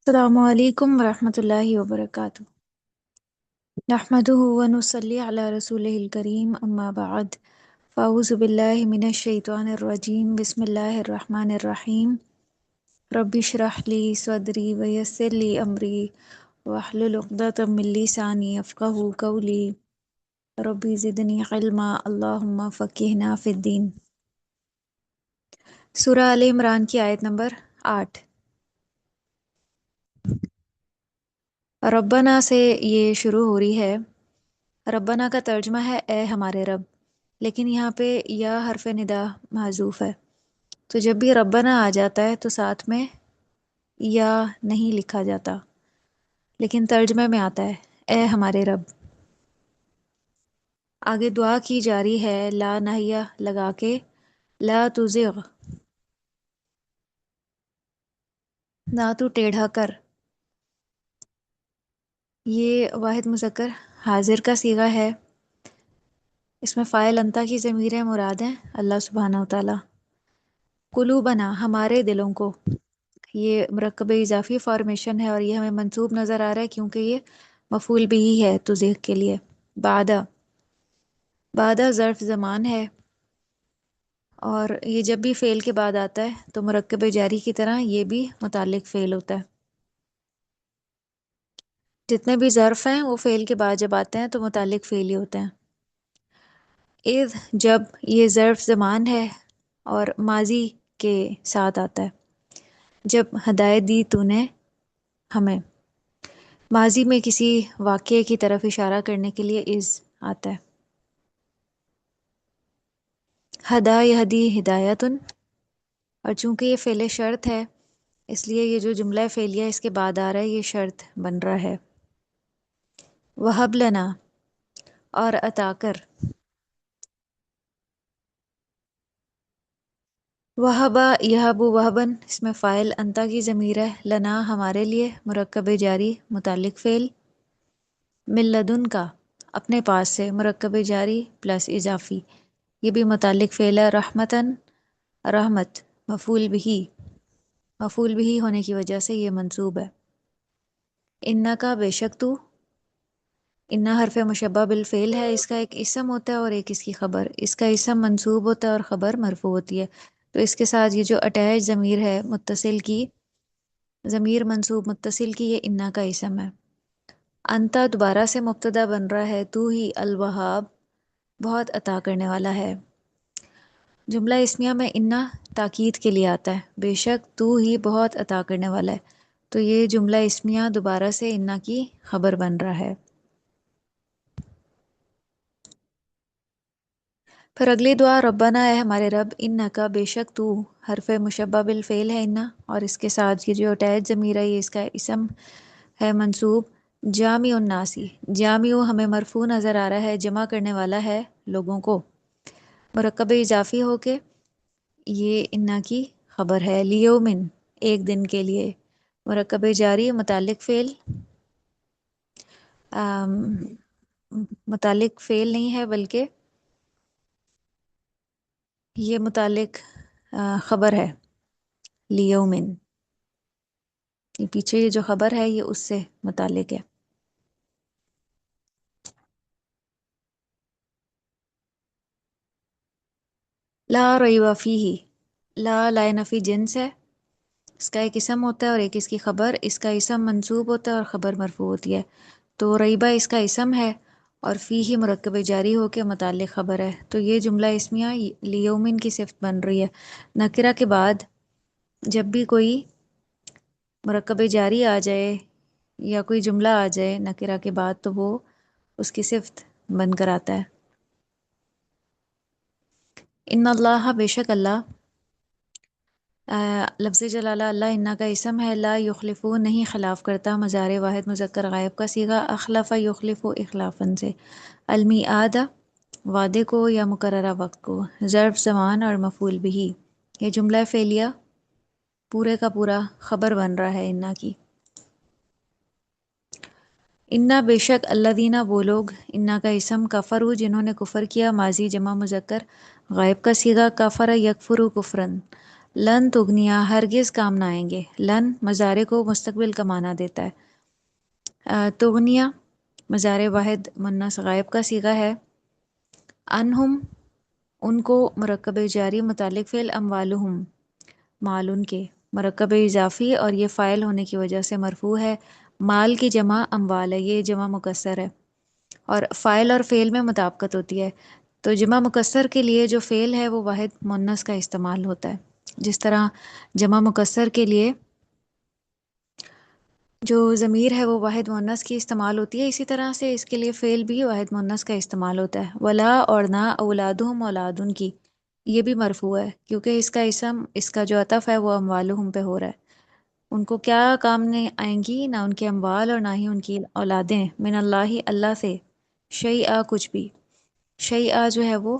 السلام علیکم ورحمۃ اللہ وبرکاتہ۔ نحمدہ ونصلی علی رسولہ الکریم، اما بعد، فاعوذ باللہ من الشیطان الرجیم، بسم اللہ الرحمن الرحیم۔ رب اشرح لی صدری ویسر لی امری واحلل عقدۃ من لسانی یفقہوا قولی، ربی زدنی علما، اللہم فقہنا فی الدین۔ سورہ آل عمران کی آیت نمبر 8۔ ربنا سے یہ شروع ہو رہی ہے۔ ربنا کا ترجمہ ہے اے ہمارے رب، لیکن یہاں پہ یا حرف ندا محذوف ہے، تو جب بھی ربنا آ جاتا ہے تو ساتھ میں یا نہیں لکھا جاتا، لیکن ترجمے میں آتا ہے اے ہمارے رب۔ آگے دعا کی جا رہی ہے لا نہیہ لگا کے، لا تزغ، نہ تو ٹیڑھا کر۔ یہ واحد مذکر حاضر کا صیغہ ہے، اس میں فاعل انتا کی ضمیریں مراد ہیں اللہ سبحانہ و تعالیٰ۔ قلوبنا، ہمارے دلوں کو، یہ مرکب اضافی فارمیشن ہے اور یہ ہمیں منصوب نظر آ رہا ہے کیونکہ یہ مفعول بھی ہے تزغ کے لیے۔ بعد ظرف زمان ہے، اور یہ جب بھی فعل کے بعد آتا ہے تو مرکب جاری کی طرح یہ بھی متعلق فعل ہوتا ہے۔ جتنے بھی ظرف ہیں وہ فعل کے بعد جب آتے ہیں تو متعلق فعل ہی ہوتے ہیں۔ اذ، جب، یہ ظرف زمان ہے اور ماضی کے ساتھ آتا ہے۔ جب ہدایت دی تو نے ہمیں، ماضی میں کسی واقعے کی طرف اشارہ کرنے کے لیے اذ آتا ہے۔ ہدا یہدی ہدایتن، اور چونکہ یہ فعل شرط ہے اس لیے یہ جو جملہ فعلیہ اس کے بعد آ رہا ہے یہ شرط بن رہا ہے۔ وہب لنا، اور عطا کر۔ وہبا یہب وہبن، اس میں فاعل انتا کی ضمیر ہے، لنا ہمارے لیے، مرکب جاری متعلق فعل، من لدن کا اپنے پاس سے، مرکب جاری پلس اضافی، یہ بھی متعلق فعل ہے۔ رحمتن، رحمت، مفعول بھی ہونے کی وجہ سے یہ منصوب ہے۔ انا کا، بے شک تو، انا حرف مشبہ بالفعل ہے، اس کا ایک اسم ہوتا ہے اور ایک اس کی خبر، اس کا اسم منصوب ہوتا ہے اور خبر مرفوع ہوتی ہے، تو اس کے ساتھ یہ جو اٹیچ ضمیر ہے متصل کی، ضمیر منصوب متصل کی، یہ انا کا اسم ہے۔ انتا دوبارہ سے مبتدا بن رہا ہے، تو ہی الوہاب، بہت عطا کرنے والا ہے۔ جملہ اسمیہ میں انا تاکید کے لیے آتا ہے، بے شک تو ہی بہت عطا کرنے والا ہے، تو یہ جملہ اسمیہ دوبارہ سے انا کی خبر بن رہا ہے۔ پھر اگلی دعا ربنا، اے ہمارے رب، انکا، بے شک تو، حرف مشبہ بالفعل ہے انا، اور اس کے ساتھ یہ جو اٹیچ ضمیر ہے یہ اس کا اسم ہے منصوب۔ جامع الناسی، جامع ہمیں مرفوع نظر آ رہا ہے، جمع کرنے والا ہے لوگوں کو، مرکب اضافی ہو کے یہ انا کی خبر ہے۔ لیومن، ایک دن کے لیے، مرکب جاری متعلق فعل، متعلق فعل نہیں ہے بلکہ یہ متعلق خبر ہے۔ لیومن، یہ پیچھے یہ جو خبر ہے یہ اس سے متعلق ہے۔ لا ریب فیہ، لا نفی جنس ہے، اس کا ایک اسم ہوتا ہے اور ایک اس کی خبر، اس کا اسم منصوب ہوتا ہے اور خبر مرفوع ہوتی ہے، تو ریبہ اس کا اسم ہے اور فیہ مرکب جاری ہو کے متعلق خبر ہے، تو یہ جملہ اسمیہ لیومن کی صفت بن رہی ہے۔ نکرہ کے بعد جب بھی کوئی مرکب جاری آ جائے یا کوئی جملہ آ جائے نکرہ کے بعد تو وہ اس کی صفت بن کر آتا ہے۔ ان اللہ، بے شک اللہ، لفظ جلالہ اللہ انا کا اسم ہے، لا یخلفو، نہیں خلاف کرتا، مضارع واحد مذکر غائب کا صیغہ، اخلف یخلف اخلافن سے، المیعاد، وعدے کو یا مقررہ وقت کو، ظرف زمان اور مفعول بھی، یہ جملہ فعلیہ پورے کا پورا خبر بن رہا ہے انا کی۔ انا، بے شک، الذین، وہ لوگ، انا کا اسم، کفرو، جنہوں نے کفر کیا، ماضی جمع مذکر غائب کا صیغہ، کفر یکفر کفرن، لن تغنیا ہرگز کام نہ آئیں گے، لن مضارع کو مستقبل کا معنی دیتا ہے، تغنیا مضارع واحد مؤنث غائب کا صیغہ ہے، انہم ان کو مرکب جاری متعلق فعل اموالہم مال ان کے مرکب اضافی اور یہ فاعل ہونے کی وجہ سے مرفوع ہے، مال کی جمع اموال ہے، یہ جمع مکسر ہے اور فاعل اور فعل میں مطابقت ہوتی ہے، تو جمع مکسر کے لیے جو فعل ہے وہ واحد مؤنث کا استعمال ہوتا ہے، جس طرح جمع مکسر کے لیے جو ضمیر ہے وہ واحد مؤنث کی استعمال ہوتی ہے، اسی طرح سے اس کے لیے فعل بھی واحد مؤنث کا استعمال ہوتا ہے، ولا اور نہ اولادہم اولادن کی، یہ بھی مرفوع ہے کیونکہ اس کا اسم، اس کا جو عطف ہے وہ اموالہم پہ ہو رہا ہے، ان کو کیا کام نہیں آئیں گی، نہ ان کے اموال اور نہ ہی ان کی اولادیں، من اللہ اللہ سے، شیئا کچھ بھی، شیئا جو ہے وہ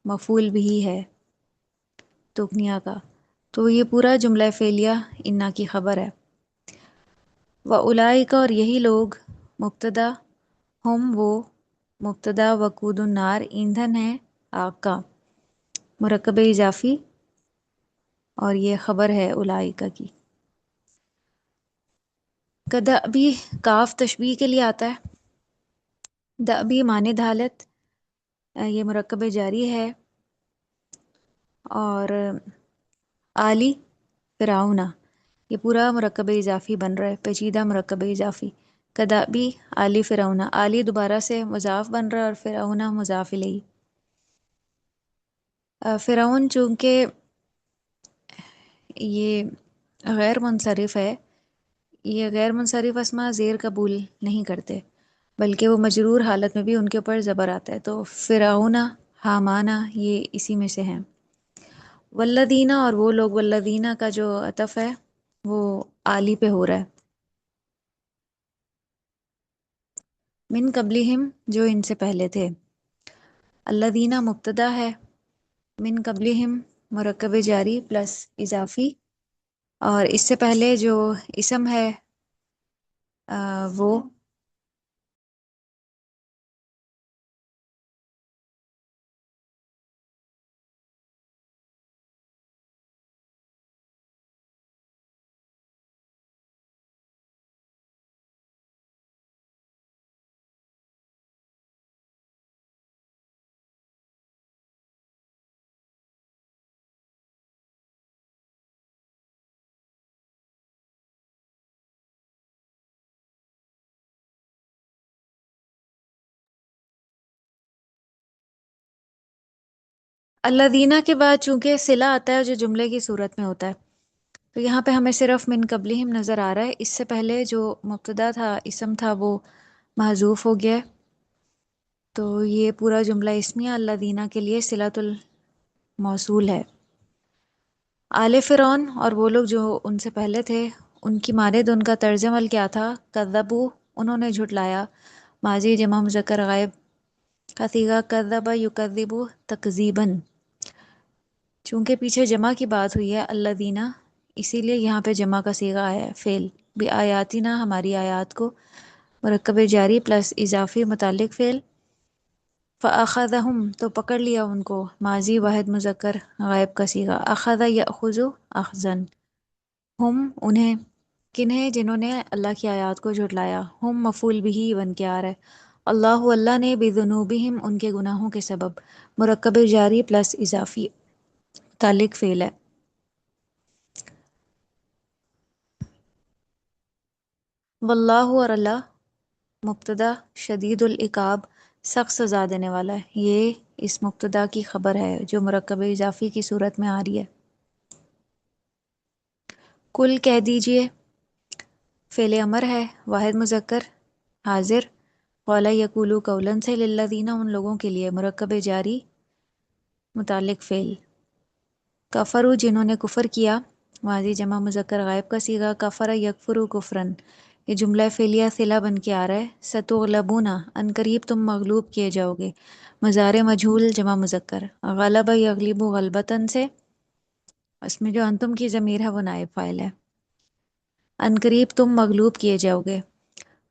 مفعول بھی ہے تغنیہ کا، تو یہ پورا جملہ فعلیہ انا کی خبر ہے، وَأُولَئِکَ اور یہی لوگ، مبتدا، ہم وہ، مبتدا وقود النار ایندھن ہے آگ کا، مرکب اضافی اور یہ خبر ہے اولئک کی، کدأبی کاف تشبیہ کے لیے آتا ہے، دأبی مانند حالت، یہ مرکب جاری ہے، اور آلی فرعون، یہ پورا مرکب اضافی بن رہا ہے، پیچیدہ مرکب اضافی، کدأبی آلی فرعون، آلی دوبارہ سے مضاف بن رہا ہے اور فرعون مضاف الیہ، فرعون چونکہ یہ غیر منصرف ہے، یہ غیر منصرف اسما زیر قبول نہیں کرتے بلکہ وہ مجرور حالت میں بھی ان کے اوپر زبر آتا ہے، تو فرعون، حامانہ یہ اسی میں سے ہیں، والذینہ اور وہ لوگ، والذینہ کا جو عطف ہے وہ آلی پہ ہو رہا ہے، من قبلہم جو ان سے پہلے تھے، الذینہ مبتدا ہے، من قبلہم مرکب جاری پلس اضافی، اور اس سے پہلے جو اسم ہے وہ الذینہ کے بعد چونکہ صلہ آتا ہے جو جملے کی صورت میں ہوتا ہے، تو یہاں پہ ہمیں صرف من قبلہم نظر آ رہا ہے، اس سے پہلے جو مبتدا تھا، اسم تھا، وہ محذوف ہو گیا ہے، تو یہ پورا جملہ اسمیہ الذینہ کے لیے صلۃ الموصول ہے، آل فرعون اور وہ لوگ جو ان سے پہلے تھے، ان کی مانند ان کا طرز عمل کیا تھا، کذبوا انہوں نے جھٹلایا، ماضی جمع مذکر غائب کا صیغہ کذب یکذب تکذیباً، چونکہ پیچھے جمع کی بات ہوئی ہے الذین، اسی لیے یہاں پہ جمع کا صیغہ آیا ہے، فعل بآیاتنا ہماری آیات کو، مرکب جاری پلس اضافی متعلق فعل، فأخذہم تو پکڑ لیا ان کو، ماضی واحد مذکر غائب کا صیغہ، اخذ یأخذ اخذن، ہم انہیں، کنہیں جنہوں نے اللہ کی آیات کو جھٹلایا، ہم مفعول بھی بن کے آ رہا ہے، اللہ اللہ نے بذنوبہم ان کے گناہوں کے سبب، مرکب جاری پلس اضافی متعلق فعل ہے، واللہ اور اللہ، مبتدا شدید العقاب سخت سزا دینے والا ہے، یہ اس مبتدا کی خبر ہے جو مرکب اضافی کی صورت میں آ رہی ہے، کل کہہ دیجئے فعل امر ہے، واحد مذکر حاضر، قال یقولو قولاً سے، للذین ان لوگوں کے لیے، مرکب جاری متعلق فعل، کفروا جنہوں نے کفر کیا، ماضی جمع مذکر غائب کا صیغہ، کفر یکفر کفرن، یہ جملہ فعلیہ صلہ بن کے آ رہا ہے، ستغلبون ان قریب تم مغلوب کیے جاؤ گے، مضارع مجہول جمع مذکر، غلب یغلب غلبتاً سے، اس میں جو انتم کی ضمیر ہے وہ نائب فاعل ہے، ان قریب تم مغلوب کیے جاؤ گے،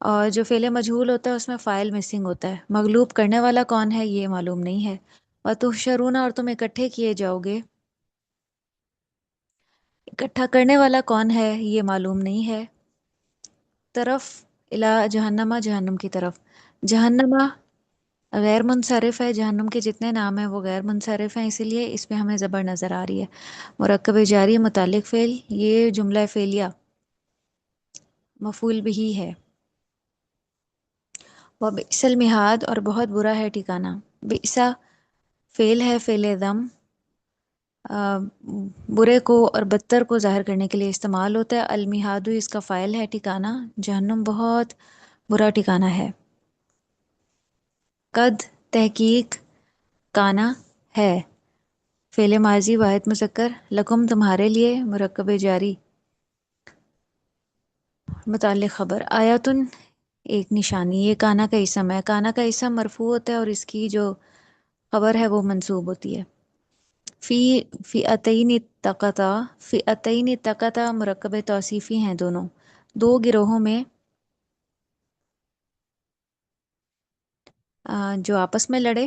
اور جو فعل مجہول ہوتا ہے اس میں فاعل مسنگ ہوتا ہے، مغلوب کرنے والا کون ہے یہ معلوم نہیں ہے، وَتُحْشَرُونَ اور تم اکٹھے کیے جاؤ گے، اکٹھا کرنے والا کون ہے یہ معلوم نہیں ہے. طرف الا جہنما، جہنم کی طرف. جہنما غیر منصرف ہے، جہنم کے جتنے نام ہیں وہ غیر منصرف ہیں، اسی لیے اس میں ہمیں زبر نظر آ رہی ہے. مرکب جاری متعلق فعل، یہ جملہ فعلیہ مفعول بھی ہے. وہ بئس المہاد، اور بہت برا ہے ٹھکانہ. بئسا فعل ہے، فعل ذم، آ، برے کو اور بدتر کو ظاہر کرنے کے لیے استعمال ہوتا ہے. المہاد اس کا فاعل ہے، ٹھکانہ جہنم بہت برا ٹھکانہ ہے. قد تحقیق کانا ہے، فعل ماضی واحد مذکر. لکم تمہارے لیے، مرکب جاری متعلق خبر. آیاتن ایک نشانی، یہ کانا کا اسم ہے. کانا کا اسم مرفوع ہوتا ہے اور اس کی جو خبر ہے وہ منصوب ہوتی ہے. فی فئتین اتقتا، فئتین اتقتا مرکب توصیفی ہیں دونوں. دو گروہوں میں جو آپس میں لڑے.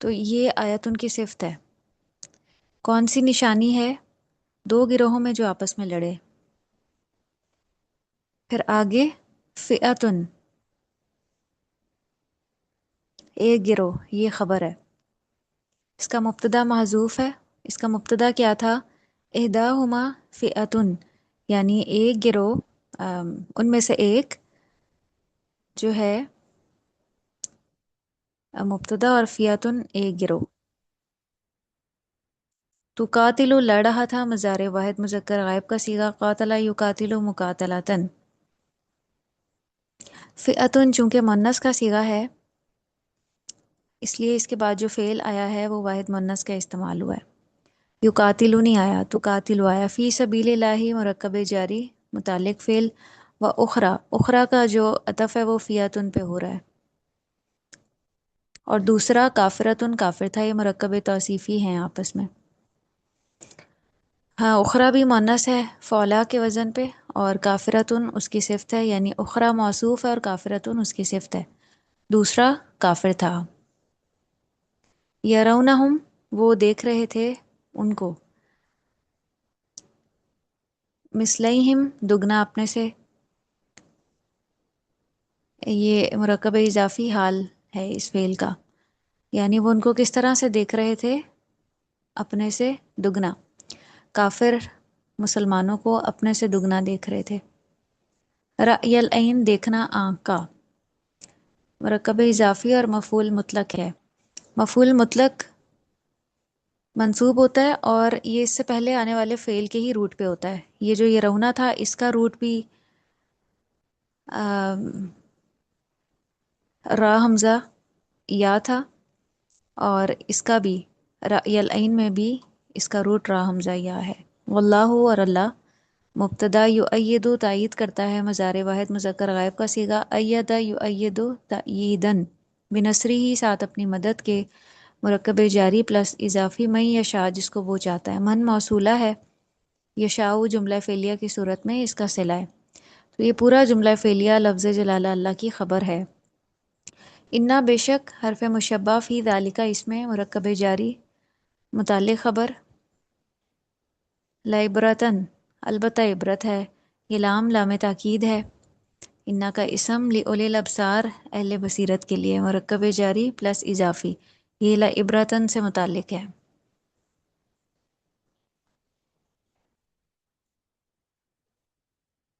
تو یہ آیتن کی صفت ہے. کون سی نشانی ہے؟ دو گروہوں میں جو آپس میں لڑے. پھر آگے فئتن ایک گروہ، یہ خبر ہے. اس کا مبتدا محذوف ہے. اس کا مبتدا کیا تھا؟ احداہما فئتن، یعنی ایک گروہ، ان میں سے ایک جو ہے مبتدا، اور فئتن ایک گروہ. تو قاتل لڑ رہا تھا، مضارع واحد مذکر غائب کا صیغہ. قاتل یقاتل مقاتلتن. فئتن چونکہ مؤنث کا صیغہ ہے اس لیے اس کے بعد جو فعل آیا ہے وہ واحد مؤنث کا استعمال ہوا ہے. یقاتلو نہیں آیا، تو قاتلو آیا. فی سبیل اللہ مرکب جاری متعلق فعل. و اخرا، اخرا کا جو عطف ہے وہ فیاتن پہ ہو رہا ہے. اور دوسرا کافرتن، کافر تھا. یہ مرکب توصیفی ہیں آپس میں. ہاں اخرا بھی مؤنث ہے فولا کے وزن پہ، اور کافرتن اس کی صفت ہے، یعنی اخرا موصوف ہے اور کافرتن اس کی صفت ہے. دوسرا کافر تھا. یرونہم وہ دیکھ رہے تھے ان کو. مثلیہم دگنا اپنے سے. یہ مرکب اضافی حال ہے اس فعل کا، یعنی وہ ان کو کس طرح سے دیکھ رہے تھے؟ اپنے سے دگنا. کافر مسلمانوں کو اپنے سے دگنا دیکھ رہے تھے. رأی العین دیکھنا آنکھ کا. مرکب اضافی اور مفعول مطلق ہے. مفعول مطلق منصوب ہوتا ہے اور یہ اس سے پہلے آنے والے فعل کے ہی روٹ پہ ہوتا ہے. یہ جو یہ رونا تھا اس کا روٹ بھی را حمزہ یا تھا، اور اس کا بھی رأی العین میں بھی اس کا روٹ را حمزہ یا ہے. واللہ، اور اللہ. مبتدا یؤید تائید کرتا ہے، مضارع واحد مذکر غائب کا صیغہ. ایدہ یؤید تأییدن، بنصری ہی ساتھ اپنی مدد کے. مرکب جاری پلس اضافی من یشاء جس کو وہ چاہتا ہے. من موصولہ ہے، یشاء جملہ فعلیہ کی صورت میں اس کا صلہ ہے. تو یہ پورا جملہ فعلیہ لفظ جلالہ اللہ کی خبر ہے. انا بے شک، حرف مشبہ فی ذالک اس میں مرکب جاری متعلق خبر. لعبرتن البتہ عبرت ہے. یہ لام لام تاکید ہے. انا کا اسم لأولی الابصار اہل بصیرت کے لیے. مرکب جاری پلس اضافی، یہ لعبرتن سے متعلق ہے.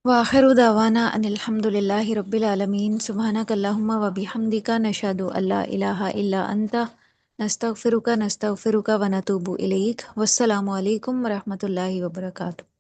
وآخر دعوانا ان الحمد للہ رب العالمین. سبحانک اللہم و بحمدک، نشہد ان لا الہ الا انت، نستغفرک ونتوب الیک. والسلام علیکم ورحمۃ اللہ وبرکاتہ.